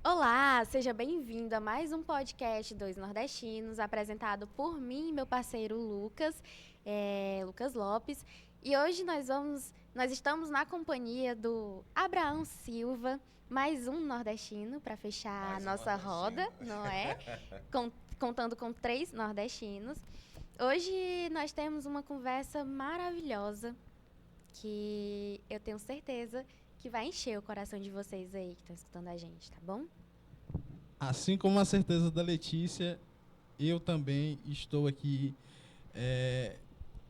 Olá, seja bem-vindo a mais um podcast Dois Nordestinos, apresentado por mim e meu parceiro Lucas, Lucas Lopes. E hoje nós estamos na companhia do Abraão Silva, mais um nordestino para fechar a nossa roda, não é? Contando com 3 nordestinos. Hoje nós temos uma conversa maravilhosa que eu tenho certeza que vai encher o coração de vocês aí que estão escutando a gente, tá bom? Assim como a certeza da Letícia, eu também estou aqui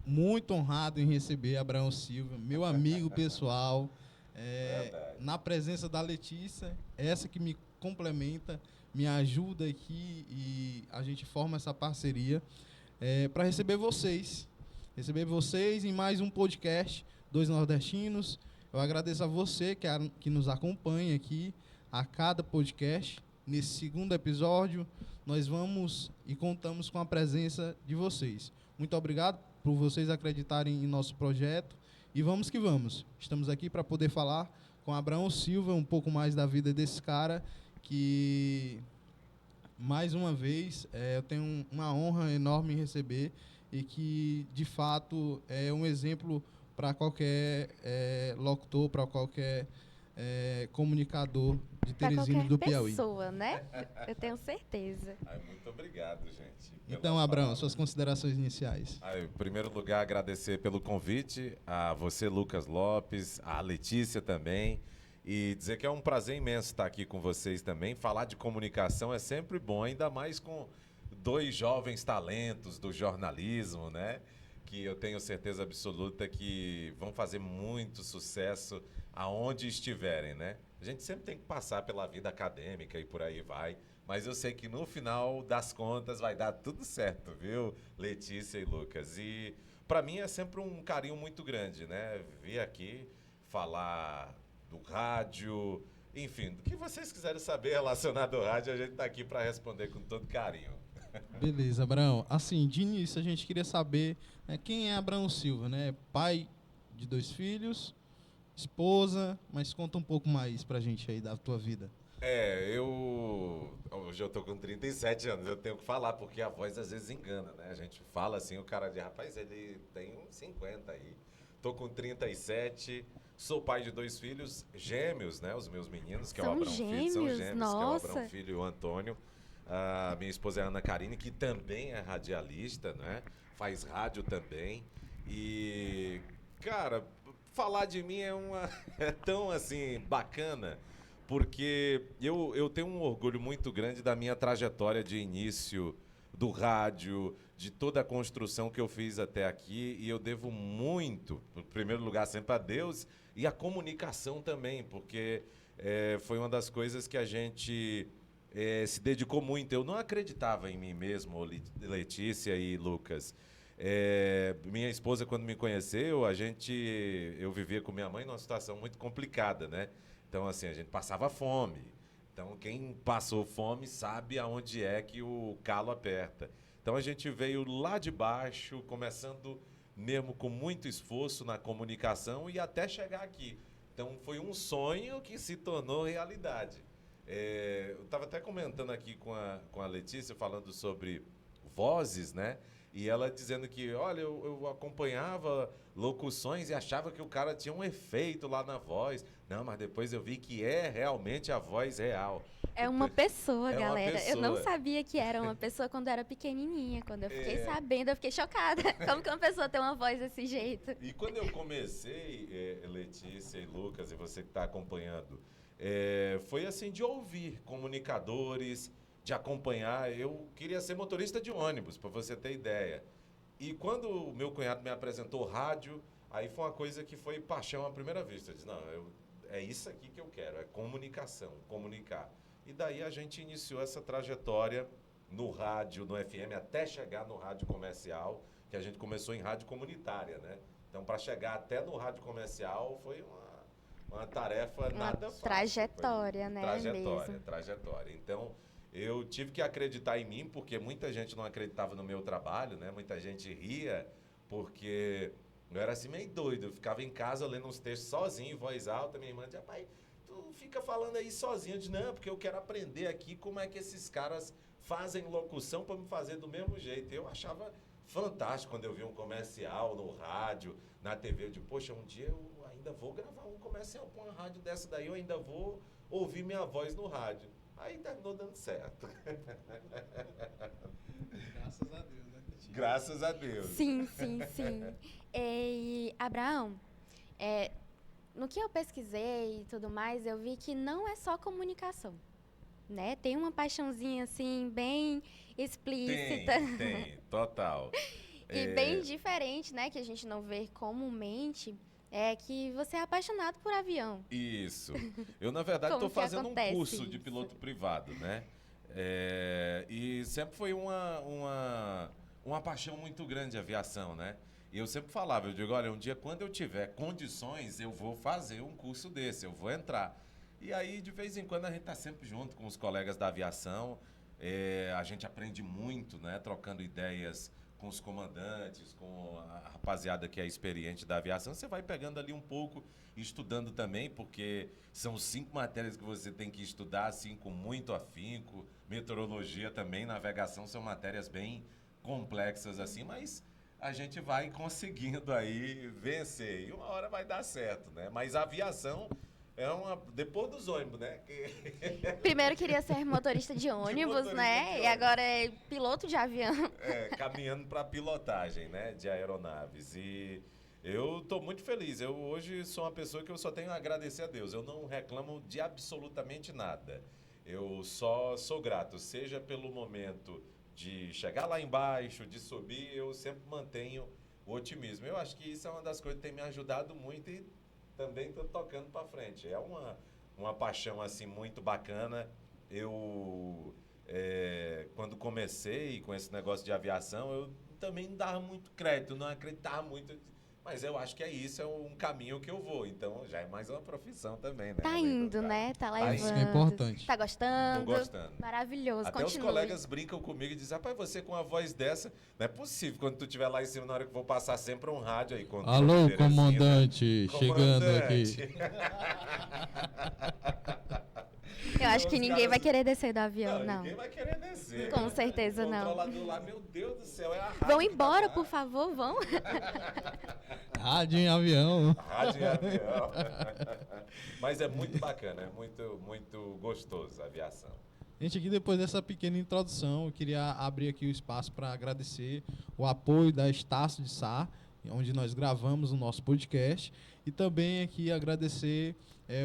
muito honrado em receber Abraão Silva, meu amigo pessoal, na presença da Letícia, essa que me complementa, me ajuda aqui e a gente forma essa parceria para receber vocês em mais um podcast Dois Nordestinos. Eu agradeço a você que nos acompanha aqui a cada podcast. Nesse segundo episódio, nós vamos e contamos com a presença de vocês. Muito obrigado por vocês acreditarem em nosso projeto e vamos que vamos. Estamos aqui para poder falar com Abraão Silva um pouco mais da vida desse cara que, mais uma vez, eu tenho uma honra enorme em receber e que, de fato, é um exemplo para qualquer locutor, para qualquer comunicador de Teresina do Piauí. Pessoa, né? Eu tenho certeza. Muito obrigado, gente. Então, Abraão, suas considerações iniciais. Em primeiro lugar, agradecer pelo convite a você, Lucas Lopes, a Letícia também, e dizer que é um prazer imenso estar aqui com vocês também. Falar de comunicação é sempre bom, ainda mais com 2 jovens talentos do jornalismo, né? Que eu tenho certeza absoluta que vão fazer muito sucesso aonde estiverem, né? A gente sempre tem que passar pela vida acadêmica e por aí vai, mas eu sei que no final das contas vai dar tudo certo, viu, Letícia e Lucas? E para mim é sempre um carinho muito grande, né? Vir aqui falar do rádio, enfim, do que vocês quiserem saber relacionado ao rádio, a gente está aqui para responder com todo carinho. Beleza, Abraão. Assim, de início a gente queria saber, né, quem é Abraão Silva, né? Pai de 2 filhos, esposa, mas conta um pouco mais pra gente aí da tua vida. Hoje eu tô com 37 anos, eu tenho que falar, porque a voz às vezes engana, né? A gente fala assim, o cara diz, rapaz, ele tem uns 50 aí. Tô com 37, sou pai de 2 filhos, gêmeos, né? Os meus meninos, que é o Abraão Filho, são gêmeos, nossa. que é o Abraão Filho e o Antônio. A minha esposa é a Ana Karine, que também é radialista, né? Faz rádio também. E, cara, falar de mim é tão, assim, bacana, porque eu tenho um orgulho muito grande da minha trajetória de início do rádio, de toda a construção que eu fiz até aqui, e eu devo muito, em primeiro lugar, sempre a Deus, e a comunicação também, porque foi uma das coisas que a gente se dedicou muito. Eu não acreditava em mim mesmo, Letícia e Lucas. Minha esposa, quando me conheceu, eu vivia com minha mãe numa situação muito complicada, né? Então, assim, a gente passava fome. Então, quem passou fome sabe aonde é que o calo aperta. Então, a gente veio lá de baixo, começando mesmo com muito esforço na comunicação e até chegar aqui. Então, foi um sonho que se tornou realidade. Eu estava até comentando aqui com a Letícia, falando sobre vozes, né? E ela dizendo que, olha, eu acompanhava locuções e achava que o cara tinha um efeito lá na voz. Não, mas depois eu vi que é realmente a voz real. É uma pessoa, galera. Uma pessoa. Eu não sabia que era uma pessoa quando eu era pequenininha. Quando eu fiquei sabendo, eu fiquei chocada. Como que uma pessoa tem uma voz desse jeito? E quando eu comecei, Letícia e Lucas, e você que está acompanhando, foi assim de ouvir comunicadores, de acompanhar. Eu queria ser motorista de ônibus, para você ter ideia. E quando o meu cunhado me apresentou rádio, aí foi uma coisa que foi paixão à primeira vista. Eu disse, não, é isso aqui que eu quero, é comunicação, comunicar. E daí a gente iniciou essa trajetória no rádio, no FM, até chegar no rádio comercial, que a gente começou em rádio comunitária, né? Então, para chegar até no rádio comercial, foi uma tarefa nada fácil. Trajetória, né? Trajetória. Então, eu tive que acreditar em mim, porque muita gente não acreditava no meu trabalho, né? Muita gente ria, porque eu era assim meio doido. Eu ficava em casa lendo uns textos sozinho, em voz alta. Minha irmã dizia, pai, tu tu fica falando aí sozinho? Eu disse, não, porque eu quero aprender aqui como é que esses caras fazem locução para me fazer do mesmo jeito. Eu achava fantástico quando eu vi um comercial no rádio, na TV. Eu digo, poxa, um dia eu ainda vou gravar um comercial com uma rádio dessa daí, eu ainda vou ouvir minha voz no rádio. Aí terminou dando certo. Graças a Deus, né? Graças a Deus. Sim. E, Abraão, no que eu pesquisei e tudo mais, eu vi que não é só comunicação, né? Tem uma paixãozinha, assim, bem explícita. Tem, total. E bem diferente, né? Que a gente não vê comumente. É que você é apaixonado por avião. Isso. Eu, na verdade, Como estou que fazendo um acontece curso de isso? piloto privado, né? E sempre foi uma paixão muito grande a aviação, né? E eu sempre falava, eu digo, olha, um dia quando eu tiver condições, eu vou fazer um curso desse, eu vou entrar. E aí, de vez em quando, a gente está sempre junto com os colegas da aviação. A gente aprende muito, né? Trocando ideias com os comandantes, com a rapaziada que é experiente da aviação. Você vai pegando ali um pouco, estudando também, porque são 5 matérias que você tem que estudar, assim, com muito afinco. Meteorologia também, navegação, são matérias bem complexas, assim, mas a gente vai conseguindo aí vencer. E uma hora vai dar certo, né? Mas a aviação é depois dos ônibus, né? Primeiro queria ser motorista de ônibus, né? E agora é piloto de avião. Caminhando para pilotagem, né? De aeronaves. E eu estou muito feliz. Eu hoje sou uma pessoa que eu só tenho a agradecer a Deus. Eu não reclamo de absolutamente nada. Eu só sou grato, seja pelo momento de chegar lá embaixo, de subir, eu sempre mantenho o otimismo. Eu acho que isso é uma das coisas que tem me ajudado muito e também estou tocando para frente. É uma paixão assim muito bacana. Eu, quando comecei com esse negócio de aviação, eu também não dava muito crédito, não acreditava muito. Mas eu acho que é um caminho que eu vou. Então já é mais uma profissão também, né? Tá Além do indo, carro. né? Tá Tá levando. indo. Isso que é importante. Tá gostando? Tô gostando. Maravilhoso. Até Continue. os colegas brincam comigo e dizem, rapaz, você com uma voz dessa, não é possível quando tu estiver lá em cima, na hora que eu vou passar sempre um rádio aí. Com Alô, Teresina. comandante, chegando aqui. Eu acho que Os ninguém caras- vai querer descer do avião, não. Ninguém vai querer descer. Com certeza O não. controlador lá, meu Deus do céu, é a rádio Vão que tá embora, lá. por favor, vão. Rádio em avião. Rádio e avião. Mas é muito bacana, é muito, muito gostoso a aviação. Gente, aqui depois dessa pequena introdução, eu queria abrir aqui o espaço para agradecer o apoio da Estácio de Sá, onde nós gravamos o nosso podcast, e também aqui agradecer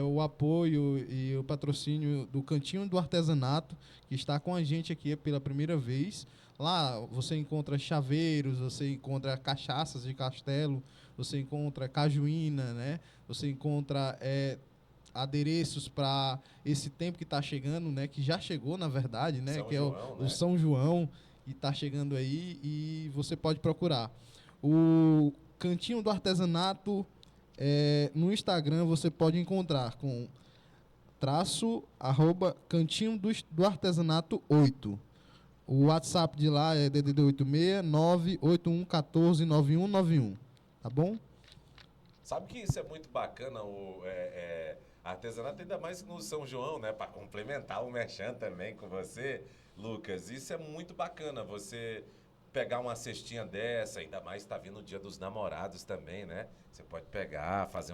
o apoio e o patrocínio do Cantinho do Artesanato, que está com a gente aqui pela primeira vez. Lá você encontra chaveiros, você encontra cachaças de castelo, você encontra cajuína, né? Você encontra adereços para esse tempo que está chegando, né? Que já chegou, na verdade, né? São Que João, é o né? São João, que está chegando aí e você pode procurar. O Cantinho do Artesanato, no Instagram você pode encontrar com @cantinho do artesanato 8. O WhatsApp de lá é DDD 86 981 14 9191. Tá bom? Sabe que isso é muito bacana, artesanato, ainda mais no São João, né? Para complementar o merchan também com você, Lucas. Isso é muito bacana, você pegar uma cestinha dessa, ainda mais está vindo o Dia dos Namorados também, né? Você pode pegar, fazer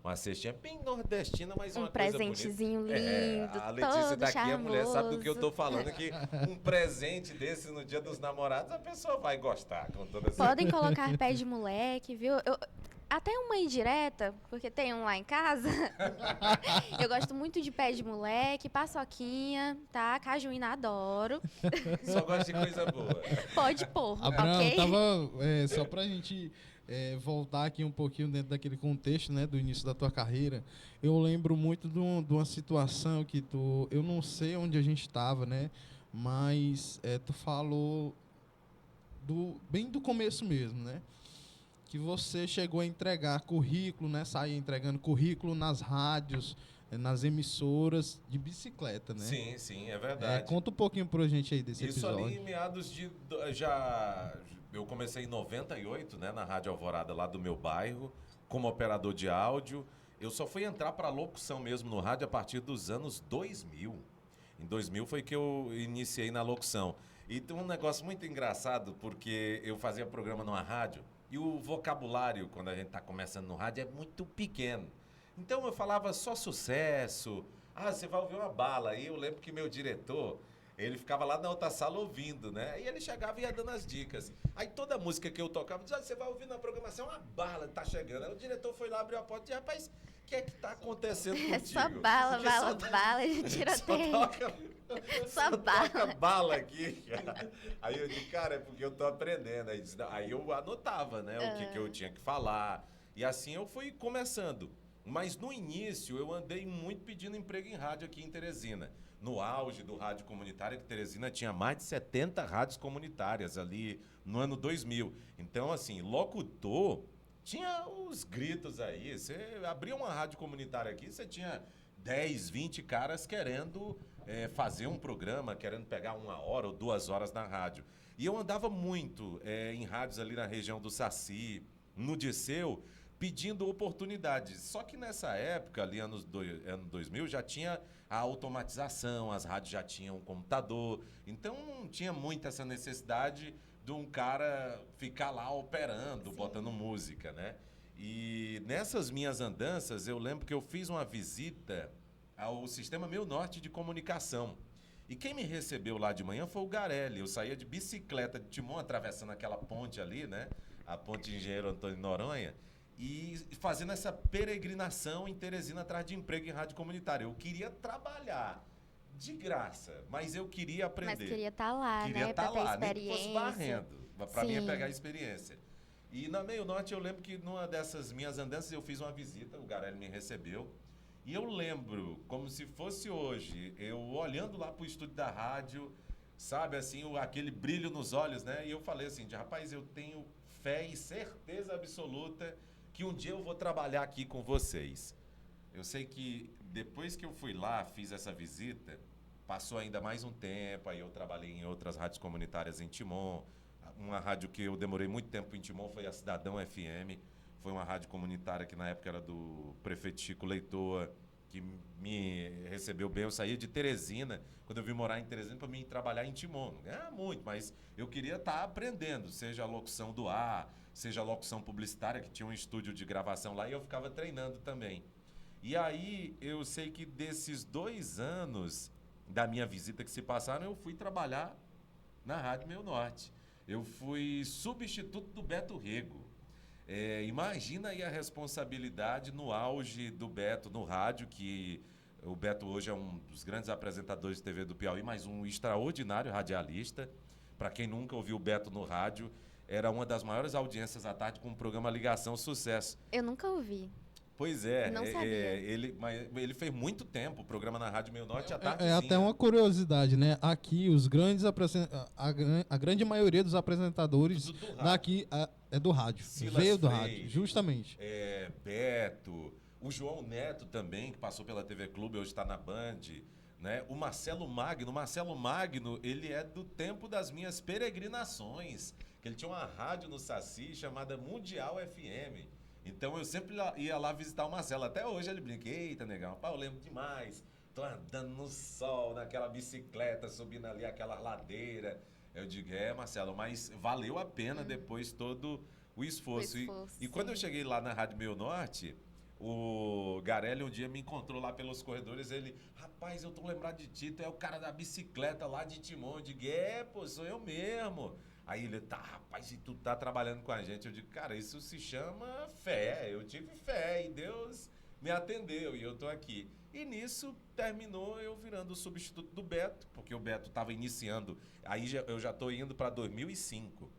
uma cestinha bem nordestina, mas Um uma coisa bonita. presentezinho lindo, A Letícia todo tá aqui, a mulher sabe do que eu tô charmoso. falando, que um presente desse no Dia dos Namorados, a pessoa vai gostar, com toda Podem colocar pé de moleque, viu? Até uma indireta, porque tem um lá em casa. Eu gosto muito de pé de moleque, paçoquinha, tá? Cajuína adoro. Só gosto de coisa boa. Pode pôr, Abraão, ok? só pra gente voltar aqui um pouquinho dentro daquele contexto, né, do início da tua carreira, eu lembro muito de uma situação que eu não sei onde a gente estava, né, mas tu falou bem do começo mesmo, né, que você chegou a entregar currículo, né, sair entregando currículo nas rádios, nas emissoras de bicicleta, né? Sim, é verdade. Conta um pouquinho pra gente aí desse Isso episódio. ali em meados de... Eu comecei em 98, né, na Rádio Alvorada lá do meu bairro, como operador de áudio. Eu só fui entrar para locução mesmo no rádio a partir dos anos 2000. Em 2000 foi que eu iniciei na locução. E tem um negócio muito engraçado, porque eu fazia programa numa rádio e o vocabulário, quando a gente está começando no rádio, é muito pequeno. Então eu falava só sucesso. Ah, você vai ouvir uma bala. E eu lembro que meu diretor, ele ficava lá na outra sala ouvindo, né? E ele chegava e ia dando as dicas. Aí toda música que eu tocava, dizia, você vai ouvir na programação, uma bala tá chegando. Aí o diretor foi lá, abriu a porta e disse, rapaz, o que é que tá acontecendo contigo? É só bala, Porque bala, bala de tiroteio. Só bala. Toca bala aqui. Aí eu disse, cara, é porque eu tô aprendendo. Aí eu anotava, né, o que eu tinha que falar. E assim eu fui começando. Mas no início eu andei muito pedindo emprego em rádio aqui em Teresina. No auge do rádio comunitário, que Teresina tinha mais de 70 rádios comunitárias ali no ano 2000. Então, assim, locutor, tinha os gritos aí. Você abria uma rádio comunitária aqui, você tinha 10, 20 caras querendo fazer um programa, querendo pegar 1 hora ou 2 horas na rádio. E eu andava muito em rádios ali na região do Saci, no Disseu, pedindo oportunidades. Só que nessa época, ali ano 2000, já tinha a automatização, as rádios já tinham um computador, então não tinha muito essa necessidade de um cara ficar lá operando, botando música, né? E nessas minhas andanças, eu lembro que eu fiz uma visita ao Sistema Meu Norte de Comunicação. E quem me recebeu lá de manhã foi o Garelli. Eu saía de bicicleta de timão, atravessando aquela ponte ali, né? A ponte Engenheiro Antônio Noronha, e fazendo essa peregrinação em Teresina atrás de emprego em rádio comunitária. Eu queria trabalhar de graça, mas eu queria aprender. Mas queria estar lá, Queria né? estar Pra ter lá, nem que experiência. fosse barrendo. Para mim é Sim. pegar a experiência. E na Meio Norte eu lembro que numa dessas minhas andanças eu fiz uma visita, o Garelli me recebeu. E eu lembro, como se fosse hoje, eu olhando lá pro estúdio da rádio, sabe, assim, aquele brilho nos olhos, né? E eu falei assim, rapaz, eu tenho fé e certeza absoluta que um dia eu vou trabalhar aqui com vocês. Eu sei que depois que eu fui lá, fiz essa visita, passou ainda mais um tempo, aí eu trabalhei em outras rádios comunitárias em Timon. Uma rádio que eu demorei muito tempo em Timon foi a Cidadão FM. Foi uma rádio comunitária que na época era do prefeito Chico Leitoa, que me recebeu bem. Eu saía de Teresina, quando eu vim morar em Teresina, para mim trabalhar em Timon. Não ganhava muito, mas eu queria estar aprendendo, seja a locução do ar, seja a locução publicitária, que tinha um estúdio de gravação lá, e eu ficava treinando também. E aí, eu sei que desses 2 anos da minha visita que se passaram, eu fui trabalhar na Rádio Meio Norte. Eu fui substituto do Beto Rego. Imagina aí a responsabilidade no auge do Beto no rádio, que o Beto hoje é um dos grandes apresentadores de TV do Piauí, mas um extraordinário radialista. Para quem nunca ouviu o Beto no rádio, era uma das maiores audiências à tarde com o programa Ligação Sucesso. Eu nunca ouvi. Pois é, Não sabia. mas ele fez muito tempo o programa na Rádio Meio Norte à tardezinha. É até uma curiosidade, né? Aqui, os grandes a grande maioria dos apresentadores Do rádio. daqui é do rádio. Silas Veio do Freire, rádio, justamente. Beto, o João Neto também, que passou pela TV Clube, hoje está na Band, né? O Marcelo Magno, ele é do tempo das minhas peregrinações, que ele tinha uma rádio no Saci chamada Mundial FM. Então eu sempre ia lá visitar o Marcelo. Até hoje ele brinca, eita, negão, pá, eu lembro demais. Tô andando no sol, naquela bicicleta, subindo ali aquela ladeira. Eu digo, Marcelo, mas valeu a pena depois todo o esforço. E quando eu cheguei lá na Rádio Meio Norte, o Garelli um dia me encontrou lá pelos corredores. Ele, rapaz, eu tô lembrado de ti, tu é o cara da bicicleta lá de Timon. Eu digo, pô, sou eu mesmo. Aí ele, tá, rapaz, e tu tá trabalhando com a gente? Eu digo, cara, isso se chama fé. Eu tive fé e Deus me atendeu e eu tô aqui. E nisso terminou eu virando o substituto do Beto, porque o Beto estava iniciando. Aí eu já tô indo para 2005.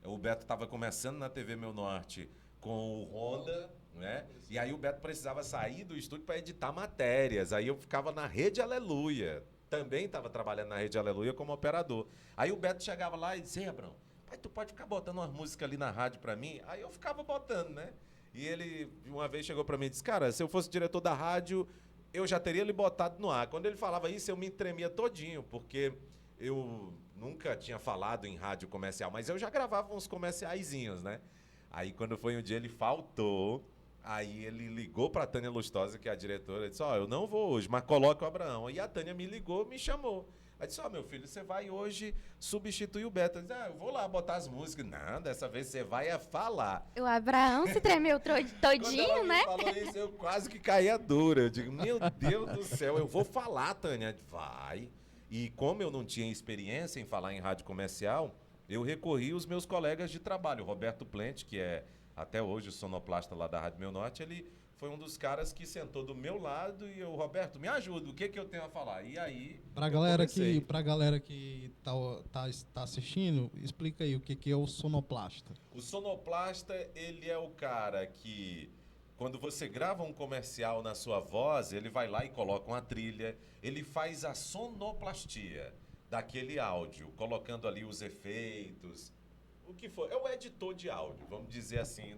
O Beto estava começando na TV Meu Norte com o Honda, né? E aí o Beto precisava sair do estúdio para editar matérias. Aí eu ficava na Rede Aleluia. Também estava trabalhando na Rede Aleluia como operador. Aí o Beto chegava lá e dizia, Abrão, pai, tu pode ficar botando umas músicas ali na rádio para mim? Aí eu ficava botando, né? E ele uma vez chegou para mim e disse, cara, se eu fosse diretor da rádio, eu já teria ele botado no ar. Quando ele falava isso, eu me tremia todinho, porque eu nunca tinha falado em rádio comercial, mas eu já gravava uns comerciaizinhos, né? Aí quando foi um dia ele faltou, Aí ele ligou para a Tânia Lustosa, que é a diretora, e disse, eu não vou hoje, mas coloca o Abraão. Aí a Tânia me ligou, me chamou. Aí disse, meu filho, você vai hoje substituir o Beto. Eu disse, eu vou lá botar as músicas. Não, dessa vez você vai falar. O Abraão se tremeu todinho, Quando ela né? me falou isso, eu quase que caí a dura. Eu digo, meu Deus do céu, eu vou falar, Tânia. Vai. E como eu não tinha experiência em falar em rádio comercial, eu recorri aos meus colegas de trabalho. O Roberto Plente, que é até hoje o sonoplasta lá da Rádio Meu Norte, ele foi um dos caras que sentou do meu lado e eu, Roberto, me ajuda, o que eu tenho a falar? E aí, Pra galera que tá assistindo, explica aí o que é o sonoplasta. o sonoplasta, ele é o cara que, quando você grava um comercial na sua voz, ele vai lá e coloca uma trilha, ele faz a sonoplastia daquele áudio, colocando ali os efeitos, o que for. É o editor de áudio, vamos dizer assim,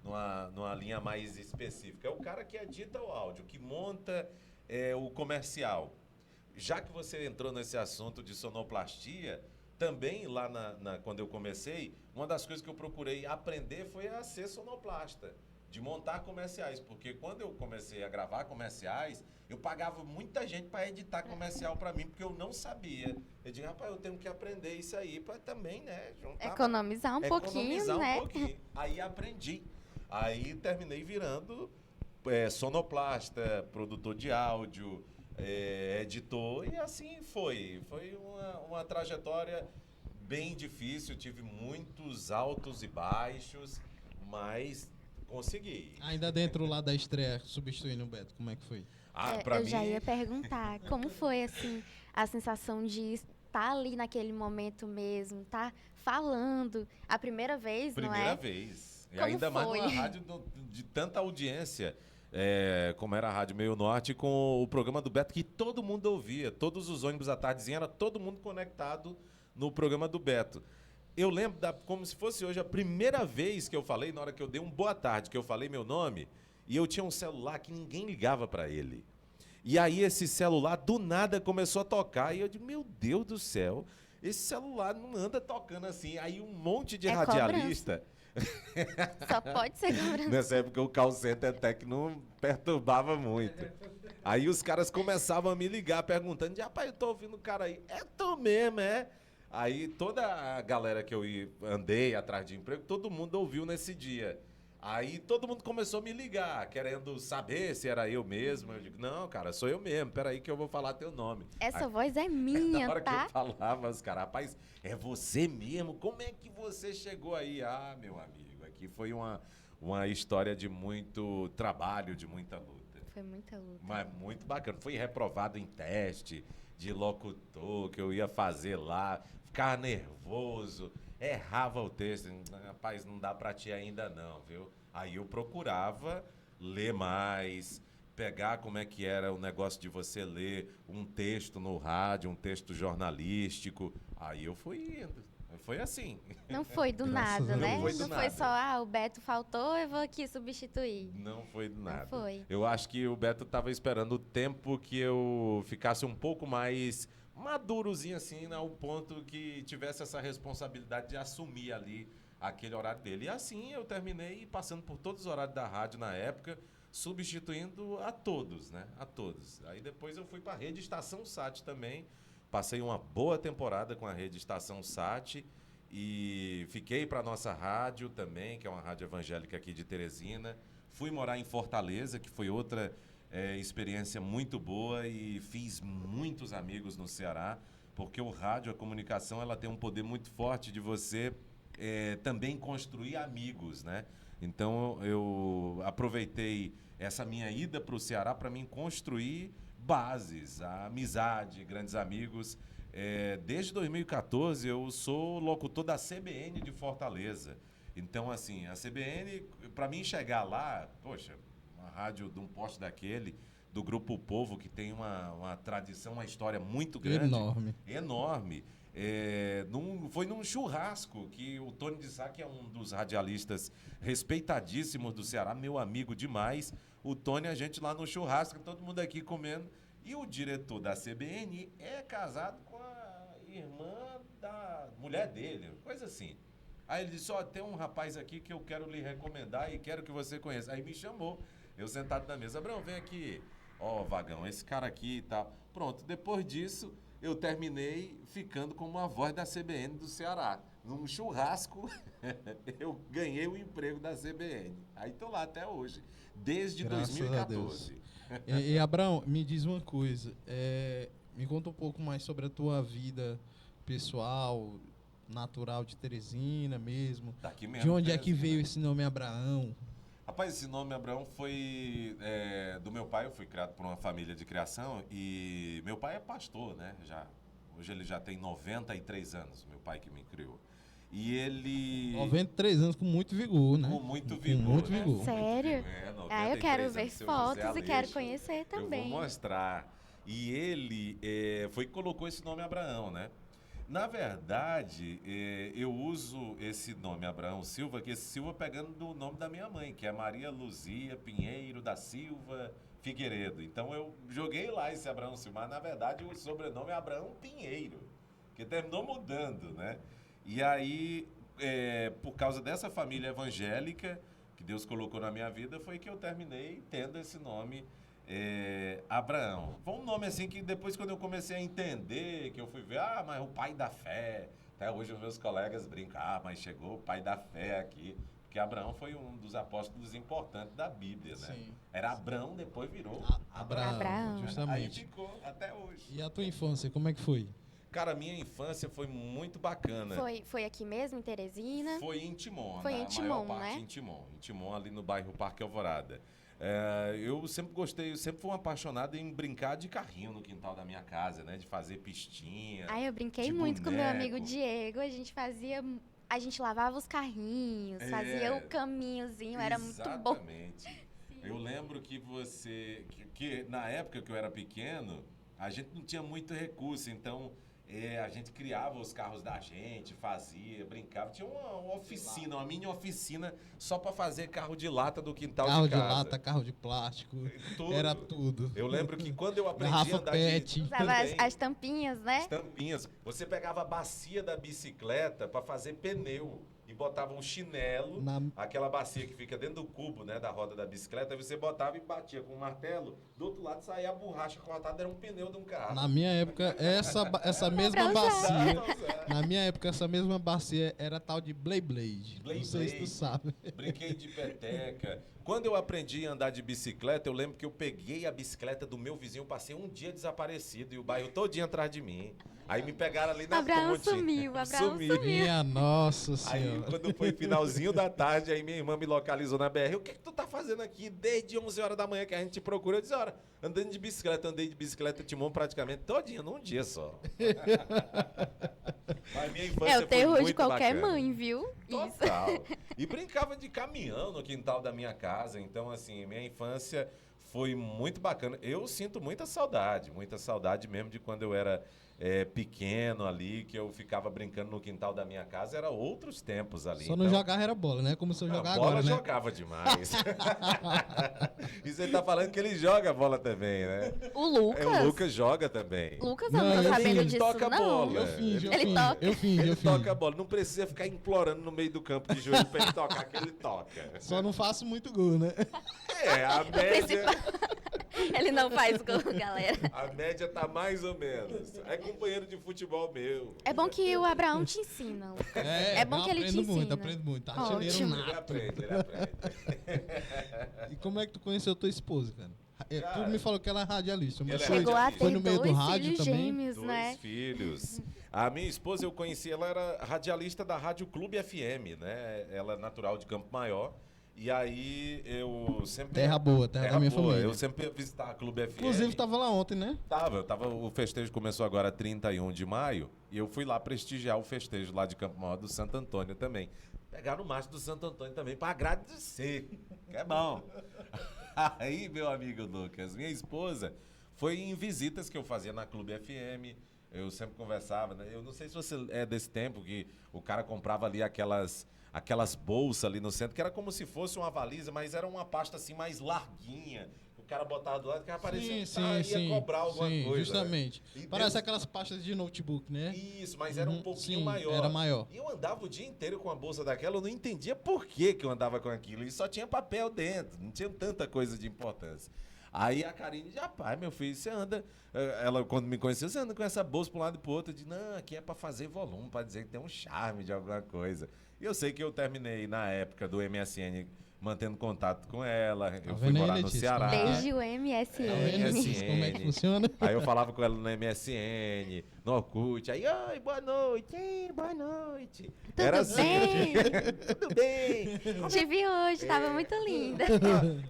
numa linha mais específica. É o cara que edita o áudio, que monta o comercial. Já que você entrou nesse assunto de sonoplastia, também lá quando eu comecei, uma das coisas que eu procurei aprender foi a ser sonoplasta, de montar comerciais, porque quando eu comecei a gravar comerciais, eu pagava muita gente para editar comercial para mim, porque eu não sabia. Eu disse, rapaz, eu tenho que aprender isso aí para também, né, juntar, Economizar um pouquinho, né? Aí aprendi. Aí terminei virando sonoplasta, produtor de áudio, editor, e assim foi. Foi uma trajetória bem difícil, tive muitos altos e baixos, mas consegui. Ainda dentro lá da estreia, substituindo o Beto, como é que foi? Eu já ia perguntar, como foi, assim, a sensação de estar ali naquele momento mesmo, tá falando a primeira vez, não é? Primeira vez. E Como ainda mais foi? numa rádio de tanta audiência, como era a Rádio Meio Norte, com o programa do Beto, que todo mundo ouvia. Todos os ônibus à tardezinha, era todo mundo conectado no programa do Beto. Eu lembro como se fosse hoje a primeira vez que eu falei, na hora que eu dei um boa tarde, que eu falei meu nome, e eu tinha um celular que ninguém ligava para ele. E aí esse celular, do nada, começou a tocar, e eu digo, meu Deus do céu, esse celular não anda tocando assim. Aí um monte de radialista... Só pode ser cobrança. Nessa época o call center até que não perturbava muito. Aí os caras começavam a me ligar perguntando, rapaz, eu tô ouvindo o cara aí. É tu mesmo, é? Aí toda a galera que eu andei atrás de emprego, todo mundo ouviu nesse dia. Aí todo mundo começou a me ligar, querendo saber se era eu mesmo. Eu digo, não, cara, sou eu mesmo, peraí que eu vou falar teu nome. Essa Aí, voz é minha, na hora tá? que eu falava, os caras, rapaz, é você mesmo? Como é que você chegou aí? Ah, meu amigo, aqui foi uma história de muito trabalho, de muita luta. Foi muita luta. Mas muito bacana. Fui reprovado em teste de locutor que eu ia fazer lá, ficava nervoso, errava o texto. Rapaz, não dá pra ti ainda não, viu? Aí eu procurava ler mais, pegar como é que era o negócio de você ler um texto no rádio, um texto jornalístico. Aí eu fui indo. Foi assim. Não foi do Graças nada, a né? Deus. Não foi só, o Beto faltou, eu vou aqui substituir. Não foi do nada. Não foi. Eu acho que o Beto estava esperando o tempo que eu ficasse um pouco mais madurozinho, assim, ao ponto que tivesse essa responsabilidade de assumir ali aquele horário dele. E assim eu terminei passando por todos os horários da rádio na época, substituindo a todos, né? A todos. Aí depois eu fui para a Rede Estação Sat também. Passei uma boa temporada com a Rede Estação Sat e fiquei para a nossa rádio também, que é uma rádio evangélica aqui de Teresina. Fui morar em Fortaleza, que foi outra experiência muito boa, e fiz muitos amigos no Ceará, porque o rádio, a comunicação, ela tem um poder muito forte de você também construir amigos, né? Então eu aproveitei essa minha ida para o Ceará para mim construir bases, a amizade, grandes amigos. Desde 2014 eu sou locutor da CBN de Fortaleza. Então, assim, a CBN, para mim chegar lá, poxa, uma rádio de um poste daquele, do Grupo Povo, que tem uma tradição, uma história muito grande. Enorme. Enorme. Foi num churrasco que o Tony de Sá, que é um dos radialistas respeitadíssimos do Ceará, meu amigo demais, o Tony, a gente lá no churrasco, todo mundo aqui comendo, e o diretor da CBN é casado com a irmã da mulher dele, coisa assim. Aí ele disse, ó, tem um rapaz aqui que eu quero lhe recomendar e quero que você conheça. Aí me chamou, eu sentado na mesa, Abrão, vem aqui. Ó, Vagão, esse cara aqui e tal. Pronto, depois disso, eu terminei ficando como a voz da CBN do Ceará. Num churrasco, eu ganhei o emprego da CBN. Aí tô lá até hoje, desde Graças 2014. E Abraão, me diz uma coisa. Me conta um pouco mais sobre a tua vida pessoal, natural de Teresina mesmo. Daqui mesmo, De onde é que Teresina. veio esse nome Abraão? Rapaz, esse nome Abraão foi do meu pai. Eu fui criado por uma família de criação e meu pai é pastor, né? Hoje ele já tem 93 anos, meu pai que me criou. E ele... 93 anos com muito vigor, né? Com muito vigor. Com muito né? vigor. Sério? Ah, eu quero ver fotos e quero conhecer também. Eu vou mostrar. E ele foi que colocou esse nome Abraão, né? Na verdade, eu uso esse nome Abraão Silva, que esse Silva pegando do nome da minha mãe, que é Maria Luzia Pinheiro da Silva Figueiredo. Então eu joguei lá esse Abraão Silva, mas na verdade o sobrenome é Abraão Pinheiro, que terminou mudando, né? E aí, por causa dessa família evangélica que Deus colocou na minha vida, foi que eu terminei tendo esse nome Abraão. Foi um nome assim que depois, quando eu comecei a entender, que eu fui ver, mas o pai da fé. Até hoje os meus colegas brincam, mas chegou o pai da fé aqui. Porque Abraão foi um dos apóstolos importantes da Bíblia, né? Sim. Era Abrão, depois virou Abraão, Aí justamente. ficou até hoje. E a tua infância, como é que foi? Cara, a minha infância foi muito bacana. Foi aqui mesmo, em Teresina? Foi em Timon, Foi em Timon, maior parte né? em Timon. Em Timon, ali no bairro Parque Alvorada. Eu sempre gostei, eu sempre fui um apaixonado em brincar de carrinho no quintal da minha casa, né? De fazer pistinha. Eu brinquei de muito com meu boneco. amigo Diego. A gente lavava os carrinhos, fazia o caminhozinho, era muito bom. Exatamente. Eu lembro que que na época que eu era pequeno, a gente não tinha muito recurso, então a gente criava os carros da gente, fazia, brincava. Tinha uma oficina, uma mini oficina só para fazer carro de lata do quintal Carro de de casa. lata, carro de plástico, Tudo. era tudo. Eu lembro que quando eu aprendi Garrafa a andar PET. Usava também, as tampinhas, né? as tampinhas. Você pegava a bacia da bicicleta para fazer pneu e botava um chinelo, aquela bacia que fica dentro do cubo, né, da roda da bicicleta, aí você botava e batia com um martelo, do outro lado saía a borracha cortada, era um pneu de um carro. Na minha época, essa mesma bacia, na minha época, essa mesma bacia era tal de Blade. Não sei se tu sabe. Brinquei de peteca. Quando eu aprendi a andar de bicicleta, eu lembro que eu peguei a bicicleta do meu vizinho, passei um dia desaparecido e o bairro todinho atrás de mim. Aí me pegaram ali na Abraão ponte. sumiu. Minha nossa Aí, senhora. quando foi finalzinho da tarde, aí minha irmã me localizou na BR. O que tu tá fazendo aqui desde 11 horas da manhã que a gente te procura? Eu disse, olha, andei de bicicleta Timon praticamente todinho, num dia só. Mas minha infância É o terror foi de muito qualquer bacana. mãe, viu? Isso. Total. E brincava de caminhão no quintal da minha casa. Então, assim, minha infância foi muito bacana. Eu sinto muita saudade mesmo de quando eu era pequeno ali, que eu ficava brincando no quintal da minha casa. Era outros tempos ali. Só não jogava era bola, né? Como se eu jogar bola agora, né? jogava demais. E você tá falando que ele joga bola também, né? O Lucas? O Lucas joga também. Lucas, eu Não, não tô eu sabendo finjo. disso, Toca não. bola. Eu finjo. Ele toca a bola. Não precisa ficar implorando no meio do campo de joelho pra ele tocar, que ele toca. Só não faço muito gol, né? A média... Ele não faz gol, galera. A média tá mais ou menos. É companheiro de futebol meu. É bom que o Abraão te ensina, Lucas. É bom que ele te ensina. Aprendo muito. Ótimo. Artilheiro Ele nato. aprende. E como é que tu conheceu tua esposa, cara? Cara, Tu me falou que ela é radialista, mas ela é foi, Chegou a radialista. foi ter no meio do dois rádio filhos também? gêmeos, Dois né? filhos. A minha esposa eu conheci, ela era radialista da Rádio Clube FM, né? Ela é natural de Campo Maior. E aí eu sempre... Terra boa, terra da minha família. Eu sempre ia visitar a Clube FM. Inclusive, tava lá ontem, né? O festejo começou agora 31 de maio e eu fui lá prestigiar o festejo lá de Campo Maior do Santo Antônio também. Pegaram o mastro do Santo Antônio também para agradecer, que é bom. Aí, meu amigo Lucas, minha esposa foi em visitas que eu fazia na Clube FM, eu sempre conversava, né? Eu não sei se você é desse tempo que o cara comprava ali aquelas bolsas ali no centro, que era como se fosse uma valisa, mas era uma pasta assim mais larguinha. O cara botava do lado, que aparecia sim, ia cobrar alguma coisa. Justamente. E Parece aquelas pastas de notebook, né? Isso, mas era um pouquinho maior. Era maior. E eu andava o dia inteiro com a bolsa daquela, eu não entendia por que eu andava com aquilo. E só tinha papel dentro, não tinha tanta coisa de importância. Aí a Karine já, pai, meu filho, você anda... Ela, quando me conheceu, você anda com essa bolsa para um lado e pro outro. Eu disse, não, aqui é para fazer volume, para dizer que tem um charme de alguma coisa. E eu sei que eu terminei, na época do MSN, mantendo contato com ela. Eu fui morar no Ceará. Desde o MSN. Como é que funciona? Aí eu falava com ela no MSN, no Orkut. Aí, oi, boa noite. Boa noite. Tudo Era bem? Tudo bem. Te vi hoje, tava muito linda.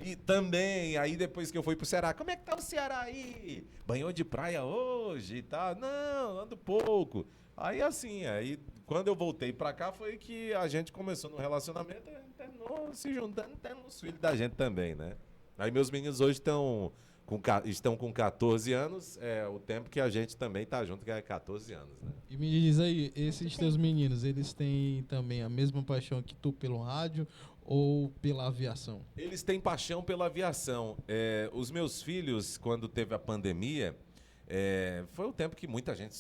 E também, aí depois que eu fui pro Ceará, como é que tá o Ceará aí? Banhou de praia hoje e tal? Não, ando pouco. Aí assim, aí quando eu voltei pra cá foi que a gente começou no relacionamento e terminou se juntando, tendo os filhos da gente também, né? Aí meus meninos hoje estão com 14 anos, é o tempo que a gente também tá junto, que é 14 anos, né? E me diz aí, esses teus meninos, eles têm também a mesma paixão que tu pelo rádio ou pela aviação? Eles têm paixão pela aviação. Os meus filhos, quando teve a pandemia, foi o tempo que muita gente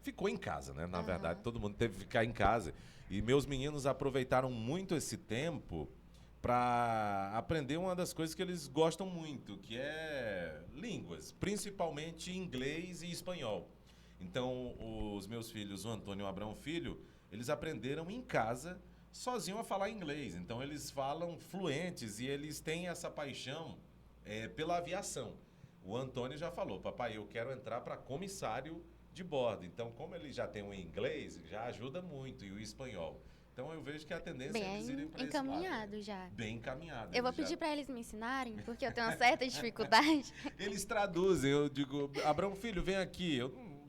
ficou em casa, né? Na verdade, todo mundo teve que ficar em casa. E meus meninos aproveitaram muito esse tempo para aprender uma das coisas que eles gostam muito, que é línguas, principalmente inglês e espanhol. Então, os meus filhos, o Antônio e o Abraão Filho, eles aprenderam em casa sozinho a falar inglês. Então, eles falam fluentes e eles têm essa paixão pela aviação. O Antônio já falou, papai, eu quero entrar para comissário de bordo. Então, como ele já tem o inglês, já ajuda muito, e o espanhol. Então, eu vejo que a tendência é eles irem para esse lado. Bem encaminhado já. Bem encaminhado. Eu vou pedir para eles me ensinarem, porque eu tenho uma certa dificuldade. Eles traduzem, eu digo, Abraão Filho, vem aqui.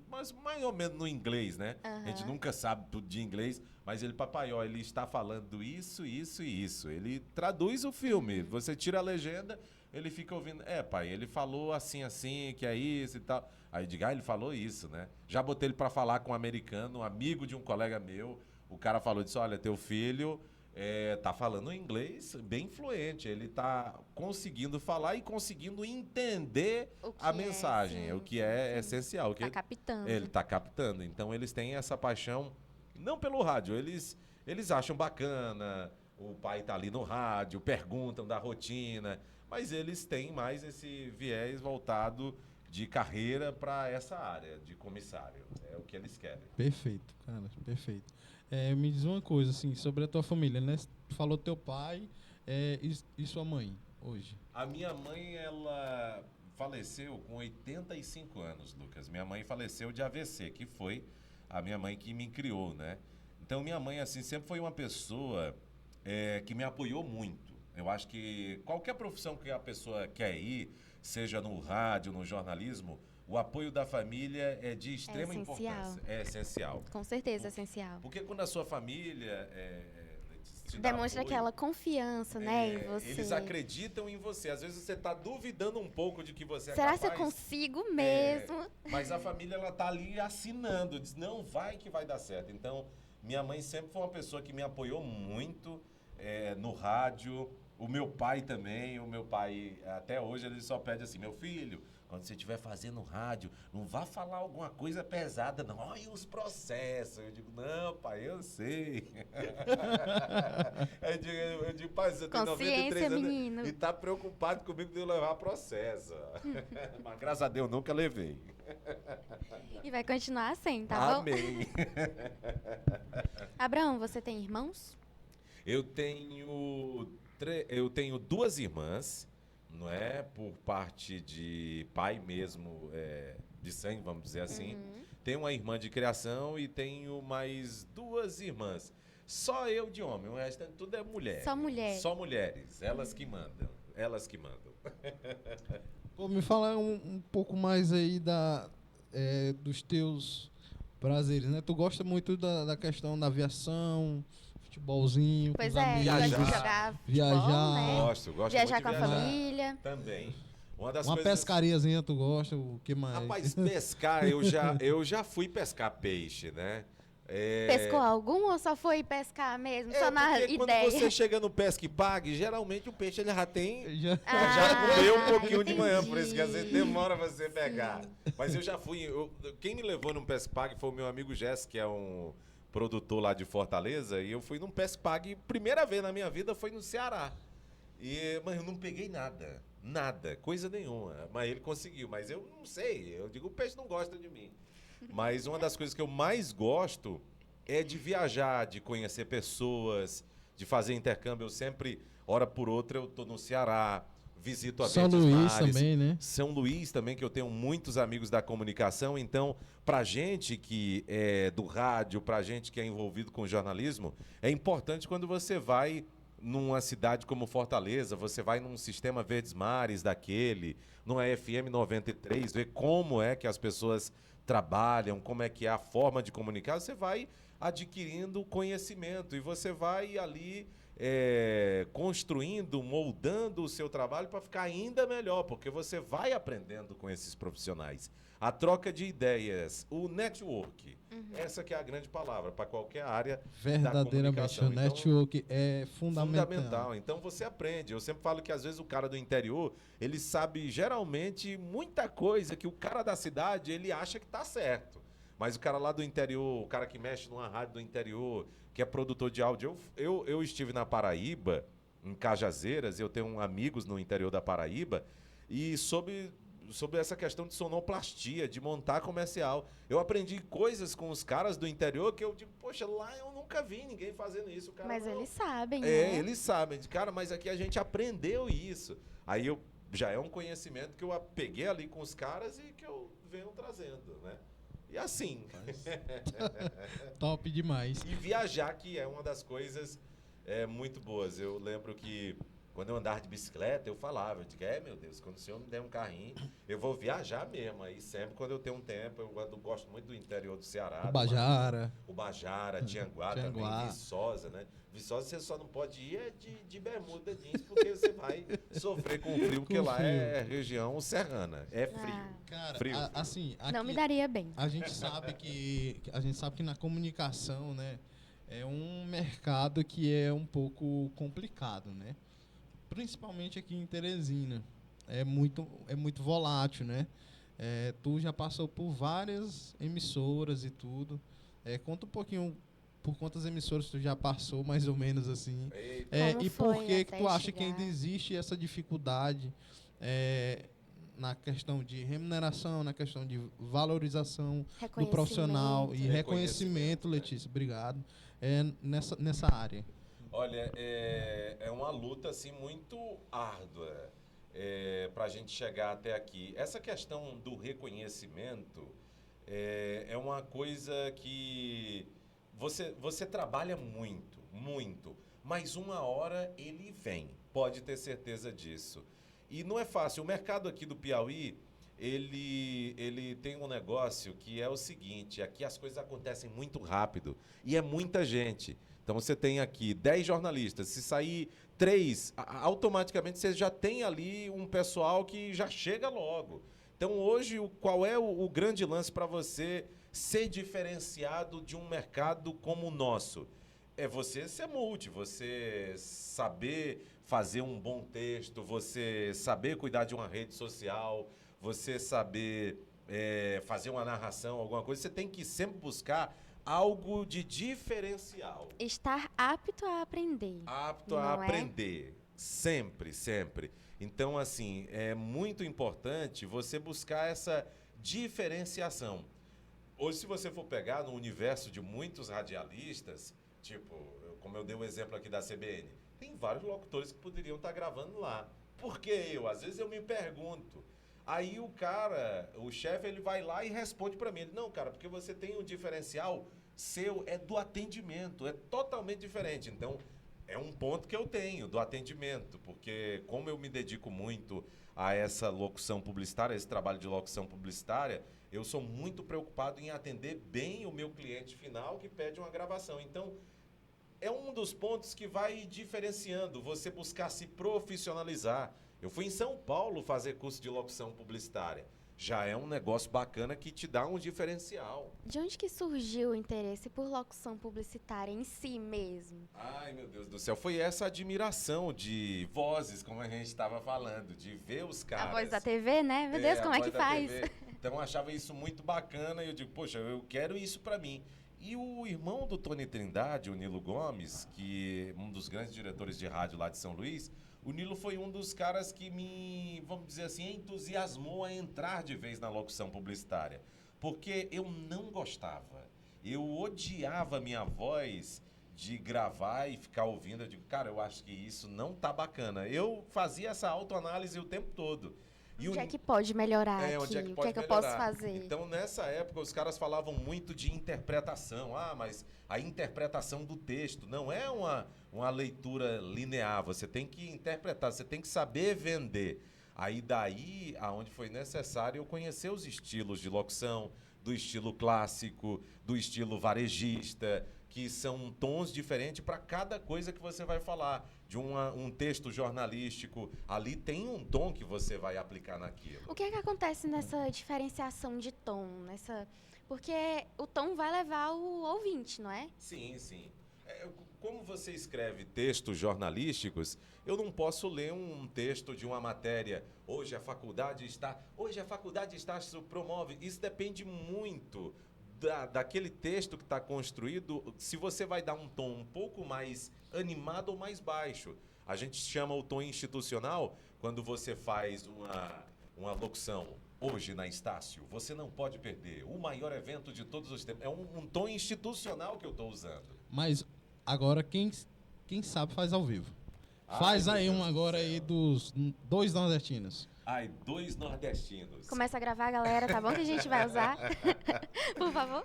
Mas mais ou menos no inglês, né? A gente nunca sabe tudo de inglês, mas ele, papai, ó, ele está falando isso, isso e isso. Ele traduz o filme. Você tira a legenda, ele fica ouvindo. Pai, ele falou assim, assim, que é isso e tal. Aí eu digo, ele falou isso, né? Já botei ele para falar com um americano, um amigo de um colega meu. O cara falou disso, olha, teu filho tá falando inglês bem fluente. Ele tá conseguindo falar e conseguindo entender a mensagem, sim, o que é essencial. Tá captando. Ele tá captando. Então, eles têm essa paixão, não pelo rádio, eles acham bacana, o pai tá ali no rádio, perguntam da rotina, mas eles têm mais esse viés voltado de carreira para essa área de comissário. É o que eles querem. Perfeito, cara, perfeito. Me diz uma coisa, assim, sobre a tua família, né? Tu falou teu pai e sua mãe, hoje. A minha mãe, ela faleceu com 85 anos, Lucas. Minha mãe faleceu de AVC, que foi a minha mãe que me criou, né? Então, minha mãe, assim, sempre foi uma pessoa que me apoiou muito. Eu acho que qualquer profissão que a pessoa quer ir, seja no rádio, no jornalismo, o apoio da família é de extrema importância. É essencial. Com certeza, é essencial. Porque quando a sua família demonstra aquela confiança, né, em você. Eles acreditam em você. Às vezes você está duvidando um pouco de que você Será é capaz. Será que eu consigo mesmo? Mas a família, ela tá ali assinando. Diz, não, vai que vai dar certo. Então, minha mãe sempre foi uma pessoa que me apoiou muito no rádio. O meu pai também. O meu pai, até hoje, ele só pede assim, meu filho, quando você estiver fazendo rádio, não vá falar alguma coisa pesada, não. Olha os processos. Eu digo, não, pai, eu sei. eu digo, pai, você tem 93 anos menino. E tá preocupado comigo de eu levar processo. Mas graças a Deus nunca levei. E vai continuar assim, tá bom? Amém. Abraão, você tem irmãos? Eu tenho duas irmãs, não é? Por parte de pai mesmo, de sangue, vamos dizer assim. Tenho uma irmã de criação e tenho mais duas irmãs. Só eu de homem, o resto tudo é mulher. Só mulher. Só mulheres, elas que mandam. Elas que mandam. Pô, me fala um pouco mais aí dos teus prazeres, né? Tu gosta muito da questão da aviação, futebolzinho, pois com os amigos, gosta de jogar futebol, viajar, né? Gosto viajar muito com de a família. Também. Uma pescariazinha tu gosta, o que mais? Rapaz, pescar, eu já fui pescar peixe, né? Pescou algum ou só foi pescar mesmo? Só na porque ideia? quando você chega no Pesca e Pague, geralmente o peixe ele já tem... Já- Já comeu um pouquinho de entendi. manhã, por isso que às vezes demora você pegar. Mas eu já fui. Quem me levou num Pesca Pague foi o meu amigo Jess, que é um produtor lá de Fortaleza. E eu fui num Pesca Pague, primeira vez na minha vida foi no Ceará. Mas eu não peguei nada. Nada, coisa nenhuma. Mas ele conseguiu. Mas eu não sei. Eu digo, o peixe não gosta de mim. Mas uma das coisas que eu mais gosto é de viajar, de conhecer pessoas, de fazer intercâmbio. Eu sempre, hora por outra, eu tô no Ceará, visito a São Verdes Luís Mares, também, né? São Luís também, que eu tenho muitos amigos da comunicação. Então, pra gente que é do rádio, pra gente que é envolvido com jornalismo, é importante quando você vai numa cidade como Fortaleza, você vai num sistema Verdes Mares daquele, numa FM 93, ver como é que as pessoas trabalham, como é que é a forma de comunicar, você vai adquirindo conhecimento e você vai ali construindo, moldando o seu trabalho para ficar ainda melhor, porque você vai aprendendo com esses profissionais. A troca de ideias, o network, essa que é a grande palavra para qualquer área da Verdadeiramente, comunicação. o network é fundamental. Fundamental. Então você aprende. Eu sempre falo que às vezes o cara do interior, ele sabe geralmente muita coisa que o cara da cidade, ele acha que tá certo. Mas o cara lá do interior, o cara que mexe numa rádio do interior, que é produtor de áudio. Eu estive na Paraíba, em Cajazeiras, eu tenho amigos no interior da Paraíba, e sobre essa questão de sonoplastia, de montar comercial. Eu aprendi coisas com os caras do interior que eu digo, poxa, lá eu nunca vi ninguém fazendo isso. O cara Mas não... eles sabem, É, né? eles sabem. Cara, mas aqui a gente aprendeu isso. Aí já é um conhecimento que eu peguei ali com os caras e que eu venho trazendo, né? E assim. Top demais. E viajar, que é uma das coisas muito boas. Eu lembro que quando eu andava de bicicleta, eu falava, eu digo, meu Deus, quando o senhor me der um carrinho, eu vou viajar mesmo. Aí sempre quando eu tenho um tempo, eu gosto muito do interior do Ceará. O Bajara. Tianguá também, Tianguá. Viçosa, né? Viçosa você só não pode ir de bermuda jeans, porque você vai sofrer com o frio, porque lá é região serrana. É frio. Cara, Frio. assim, aqui, Não me daria bem. a gente sabe que na comunicação, né, é um mercado que é um pouco complicado, né? Principalmente aqui em Teresina. É muito volátil, né? Tu já passou por várias emissoras e tudo. Conta um pouquinho por quantas emissoras tu já passou, mais ou menos assim. Eita. Como E foi por que até tu acha que chegar? ainda existe essa dificuldade na questão de remuneração, na questão de valorização do profissional e reconhecimento, né? Letícia, obrigado, nessa área. Olha, é uma luta assim muito árdua para a gente chegar até aqui. Essa questão do reconhecimento é uma coisa que você trabalha muito, muito, mas uma hora ele vem, pode ter certeza disso. E não é fácil. O mercado aqui do Piauí, ele tem um negócio que é o seguinte, aqui as coisas acontecem muito rápido e é muita gente. Então você tem aqui 10 jornalistas, se sair 3, automaticamente você já tem ali um pessoal que já chega logo. Então hoje, qual é o grande lance para você ser diferenciado de um mercado como o nosso? É você ser multi, você saber fazer um bom texto, você saber cuidar de uma rede social, você saber fazer uma narração, alguma coisa. Você tem que sempre buscar algo de diferencial. Estar apto a aprender. Apto a aprender. Sempre, sempre. Então, assim, é muito importante você buscar essa diferenciação. Hoje, se você for pegar no universo de muitos radialistas, tipo, como eu dei o exemplo aqui da CBN, tem vários locutores que poderiam estar gravando lá. Por que eu? Às vezes eu me pergunto. Aí o cara, o chefe, ele vai lá e responde para mim. Ele, não, cara, porque você tem um diferencial seu, é do atendimento, é totalmente diferente. Então, é um ponto que eu tenho do atendimento, porque como eu me dedico muito a essa locução publicitária, esse trabalho de locução publicitária, eu sou muito preocupado em atender bem o meu cliente final que pede uma gravação. Então, é um dos pontos que vai diferenciando, você buscar se profissionalizar. Eu fui em São Paulo fazer curso de locução publicitária. já é um negócio bacana que te dá um diferencial. De onde que surgiu o interesse por locução publicitária em si mesmo? Ai, meu Deus do céu, foi essa admiração de vozes, como a gente estava falando, de ver os caras. A voz da TV, né? Meu Deus, como a é que voz da faz? TV. Então eu achava isso muito bacana e eu digo, poxa, eu quero isso pra mim. E o irmão do Tony Trindade, o Nilo Gomes, que é um dos grandes diretores de rádio lá de São Luís, o Nilo foi um dos caras que me, vamos dizer assim, entusiasmou a entrar de vez na locução publicitária. Porque eu não gostava. Eu odiava a minha voz de gravar e ficar ouvindo. Eu digo, cara, eu acho que isso não tá bacana. Eu fazia essa autoanálise o tempo todo. E Onde é que pode melhorar aqui? onde é que O que pode é que eu melhorar? posso fazer? Então, nessa época, os caras falavam muito de interpretação. Ah, mas a interpretação do texto não é uma leitura linear. Você tem que interpretar, você tem que saber vender. Aí, daí, aonde foi necessário eu conhecer os estilos de locução, do estilo clássico, do estilo varejista, que são tons diferentes para cada coisa que você vai falar. De um texto jornalístico, ali tem um tom que você vai aplicar naquilo. O que é que acontece nessa diferenciação de tom? Porque o tom vai levar o ouvinte, não é? Sim, sim. Como você escreve textos jornalísticos, eu não posso ler um texto de uma matéria. Hoje a faculdade está se promove. Isso depende muito daquele texto que está construído, se você vai dar um tom um pouco mais animado ou mais baixo. A gente chama o tom institucional quando você faz uma locução. Hoje na Estácio, você não pode perder o maior evento de todos os tempos. É um tom institucional que eu estou usando. Mas agora quem sabe faz ao vivo. Ai, Faz meu aí Deus um do agora céu. aí dos 2 nordestinos. Ai, 2 nordestinos. Começa a gravar, galera, tá bom que a gente vai usar? Por favor.